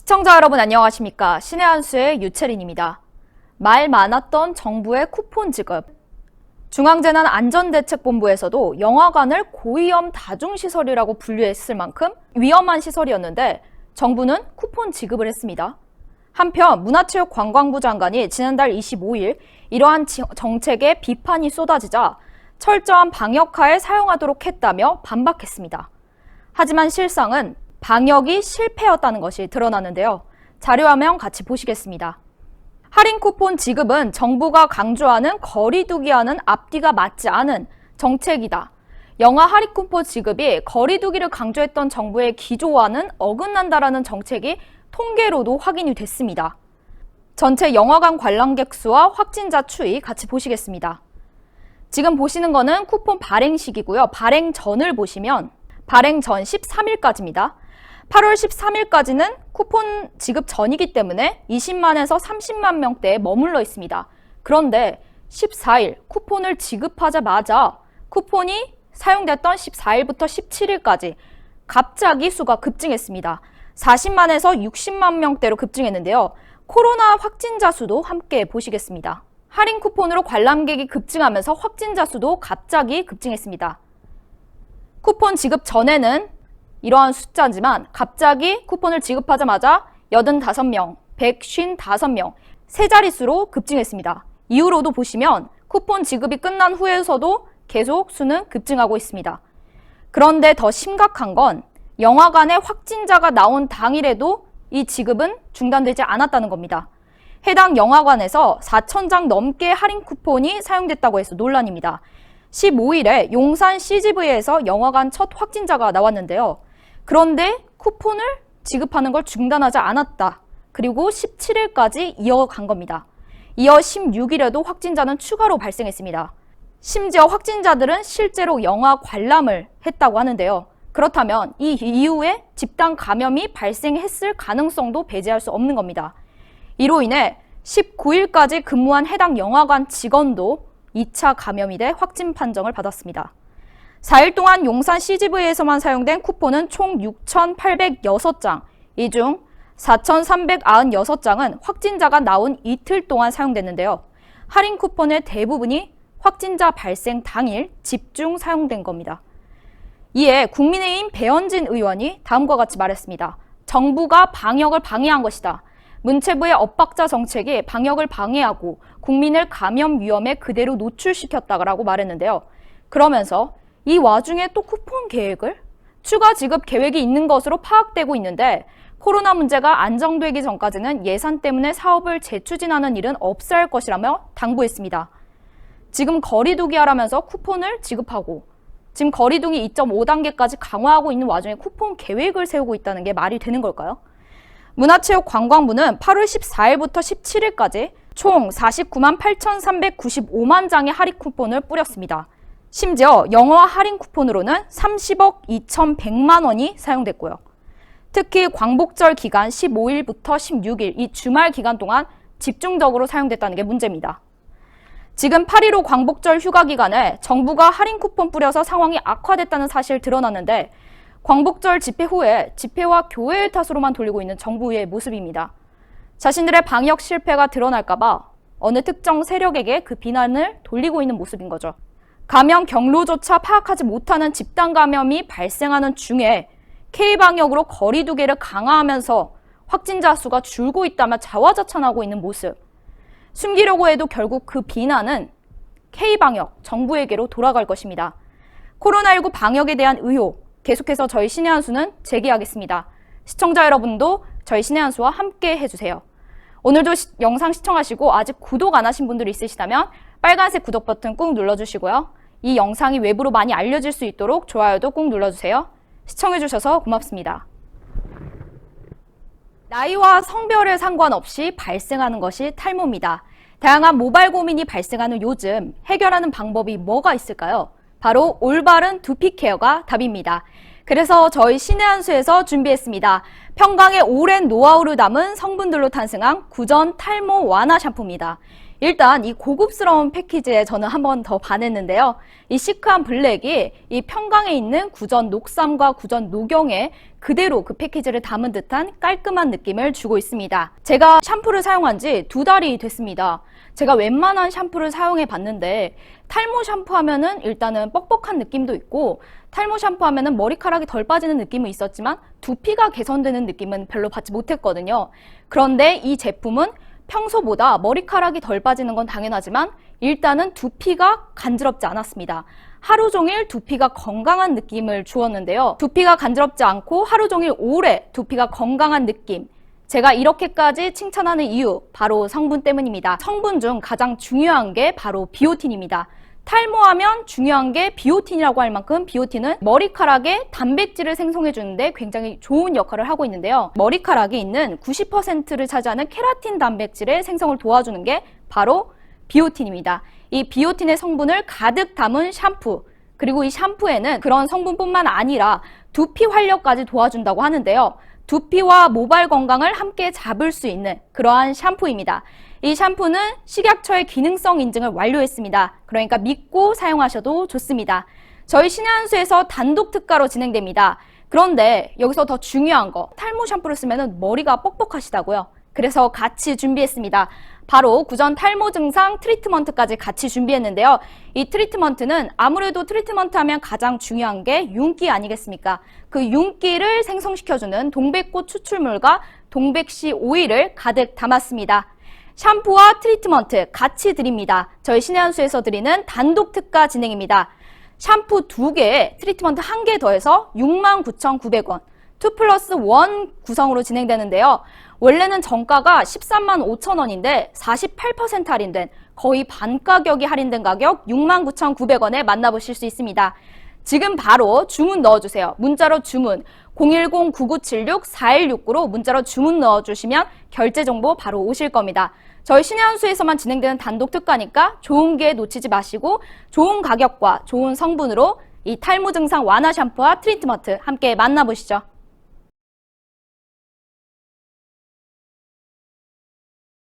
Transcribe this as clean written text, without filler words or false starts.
시청자 여러분 안녕하십니까? 신의 한수의 유채린입니다. 말 많았던 정부의 쿠폰 지급. 중앙재난안전대책본부에서도 영화관을 고위험 다중시설이라고 분류했을 만큼 위험한 시설이었는데 정부는 쿠폰 지급을 했습니다. 한편 문화체육관광부 장관이 지난달 25일 이러한 정책에 비판이 쏟아지자 철저한 방역하에 사용하도록 했다며 반박했습니다. 하지만 실상은 방역이 실패였다는 것이 드러나는데요. 자료화면 같이 보시겠습니다. 할인 쿠폰 지급은 정부가 강조하는 거리 두기와는 앞뒤가 맞지 않은 정책이다. 영화 할인 쿠폰 지급이 거리 두기를 강조했던 정부의 기조와는 어긋난다라는 정책이 통계로도 확인이 됐습니다. 전체 영화관 관람객 수와 확진자 추이 같이 보시겠습니다. 지금 보시는 거는 쿠폰 발행 시기고요. 발행 전을 보시면 발행 전 13일까지입니다. 8월 13일까지는 쿠폰 지급 전이기 때문에 20만에서 30만 명대에 머물러 있습니다. 그런데 14일 쿠폰을 지급하자마자 쿠폰이 사용됐던 14일부터 17일까지 갑자기 수가 급증했습니다. 40만에서 60만 명대로 급증했는데요. 코로나 확진자 수도 함께 보시겠습니다. 할인 쿠폰으로 관람객이 급증하면서 확진자 수도 갑자기 급증했습니다. 쿠폰 지급 전에는 이러한 숫자지만 갑자기 쿠폰을 지급하자마자 85명, 155명, 세 자릿수로 급증했습니다. 이후로도 보시면 쿠폰 지급이 끝난 후에서도 계속 수는 급증하고 있습니다. 그런데 더 심각한 건 영화관에 확진자가 나온 당일에도 이 지급은 중단되지 않았다는 겁니다. 해당 영화관에서 4,000장 넘게 할인 쿠폰이 사용됐다고 해서 논란입니다. 15일에 용산 CGV에서 영화관 첫 확진자가 나왔는데요. 그런데 쿠폰을 지급하는 걸 중단하지 않았다. 그리고 17일까지 이어간 겁니다. 이어 16일에도 확진자는 추가로 발생했습니다. 심지어 확진자들은 실제로 영화 관람을 했다고 하는데요. 그렇다면 이 이후에 집단 감염이 발생했을 가능성도 배제할 수 없는 겁니다. 이로 인해 19일까지 근무한 해당 영화관 직원도 2차 감염이 돼 확진 판정을 받았습니다. 4일 동안 용산 CGV에서만 사용된 쿠폰은 총 6,806장, 이 중 4,396장은 확진자가 나온 이틀 동안 사용됐는데요. 할인 쿠폰의 대부분이 확진자 발생 당일 집중 사용된 겁니다. 이에 국민의힘 배현진 의원이 다음과 같이 말했습니다. 정부가 방역을 방해한 것이다. 문체부의 엇박자 정책이 방역을 방해하고 국민을 감염 위험에 그대로 노출시켰다고 말했는데요. 그러면서 이 와중에 또 쿠폰 계획을 추가 지급 계획이 있는 것으로 파악되고 있는데 코로나 문제가 안정되기 전까지는 예산 때문에 사업을 재추진하는 일은 없어야 할 것이라며 당부했습니다. 지금 거리두기 하라면서 쿠폰을 지급하고 지금 거리두기 2.5단계까지 강화하고 있는 와중에 쿠폰 계획을 세우고 있다는 게 말이 되는 걸까요? 문화체육관광부는 8월 14일부터 17일까지 총 49만 8,395만 장의 할인 쿠폰을 뿌렸습니다. 심지어 영화 할인 쿠폰으로는 30억 2,100만 원이 사용됐고요. 특히 광복절 기간 15일부터 16일 이 주말 기간 동안 집중적으로 사용됐다는 게 문제입니다. 지금 8.15 광복절 휴가 기간에 정부가 할인 쿠폰 뿌려서 상황이 악화됐다는 사실 드러났는데 광복절 집회 후에 집회와 교회의 탓으로만 돌리고 있는 정부의 모습입니다. 자신들의 방역 실패가 드러날까봐 어느 특정 세력에게 그 비난을 돌리고 있는 모습인 거죠. 감염 경로조차 파악하지 못하는 집단 감염이 발생하는 중에 K방역으로 거리 두기를 강화하면서 확진자 수가 줄고 있다며 자화자찬하고 있는 모습. 숨기려고 해도 결국 그 비난은 K방역, 정부에게로 돌아갈 것입니다. 코로나19 방역에 대한 의혹, 계속해서 저희 신의 한수는 제기하겠습니다. 시청자 여러분도 저희 신의 한수와 함께 해주세요. 오늘도 영상 시청하시고 아직 구독 안 하신 분들이 있으시다면 빨간색 구독 버튼 꾹 눌러주시고요. 이 영상이 외부로 많이 알려질 수 있도록 좋아요도 꾹 눌러주세요. 시청해주셔서 고맙습니다. 나이와 성별에 상관없이 발생하는 것이 탈모입니다. 다양한 모발 고민이 발생하는 요즘 해결하는 방법이 뭐가 있을까요? 바로 올바른 두피 케어가 답입니다. 그래서 저희 신의 한수에서 준비했습니다. 평강의 오랜 노하우를 담은 성분들로 탄생한 구전 탈모 완화 샴푸입니다. 일단 이 고급스러운 패키지에 저는 한 번 더 반했는데요. 이 시크한 블랙이 이 평강에 있는 구전 녹삼과 구전 녹영에 그대로 그 패키지를 담은 듯한 깔끔한 느낌을 주고 있습니다. 제가 샴푸를 사용한 지 2달이 됐습니다. 제가 웬만한 샴푸를 사용해 봤는데 탈모 샴푸 하면은 일단은 뻑뻑한 느낌도 있고 탈모 샴푸 하면은 머리카락이 덜 빠지는 느낌은 있었지만 두피가 개선되는 느낌은 별로 받지 못했거든요. 그런데 이 제품은 평소보다 머리카락이 덜 빠지는 건 당연하지만 일단은 두피가 간지럽지 않았습니다. 하루 종일 두피가 건강한 느낌을 주었는데요. 두피가 간지럽지 않고 하루 종일 오래 두피가 건강한 느낌. 제가 이렇게까지 칭찬하는 이유 바로 성분 때문입니다. 성분 중 가장 중요한 게 바로 비오틴입니다. 탈모하면 중요한 게 비오틴이라고 할 만큼 비오틴은 머리카락에 단백질을 생성해 주는데 굉장히 좋은 역할을 하고 있는데요. 머리카락에 있는 90%를 차지하는 케라틴 단백질의 생성을 도와주는 게 바로 비오틴입니다. 이 비오틴의 성분을 가득 담은 샴푸, 그리고 이 샴푸에는 그런 성분뿐만 아니라 두피 활력까지 도와준다고 하는데요. 두피와 모발 건강을 함께 잡을 수 있는 그러한 샴푸입니다. 이 샴푸는 식약처의 기능성 인증을 완료했습니다. 그러니까 믿고 사용하셔도 좋습니다. 저희 신의한수에서 단독 특가로 진행됩니다. 그런데 여기서 더 중요한 거, 탈모 샴푸를 쓰면 머리가 뻑뻑하시다고요. 그래서 같이 준비했습니다. 바로 구전 탈모 증상 트리트먼트까지 같이 준비했는데요. 이 트리트먼트는 아무래도 트리트먼트 하면 가장 중요한 게 윤기 아니겠습니까? 그 윤기를 생성시켜주는 동백꽃 추출물과 동백씨 오일을 가득 담았습니다. 샴푸와 트리트먼트 같이 드립니다. 저희 신의한수에서 드리는 단독 특가 진행입니다. 샴푸 2개, 트리트먼트 1개 더해서 69,900원, 2+1 구성으로 진행되는데요. 원래는 정가가 13만 5천 원인데 48% 할인된 거의 반 가격이 할인된 가격 69,900원에 만나보실 수 있습니다. 지금 바로 주문 넣어주세요. 문자로 주문 010-9976-4169로 문자로 주문 넣어주시면 결제 정보 바로 오실 겁니다. 저희 신의한수에서만 진행되는 단독 특가니까 좋은 기회 놓치지 마시고 좋은 가격과 좋은 성분으로 이 탈모 증상 완화 샴푸와 트리트먼트 함께 만나보시죠.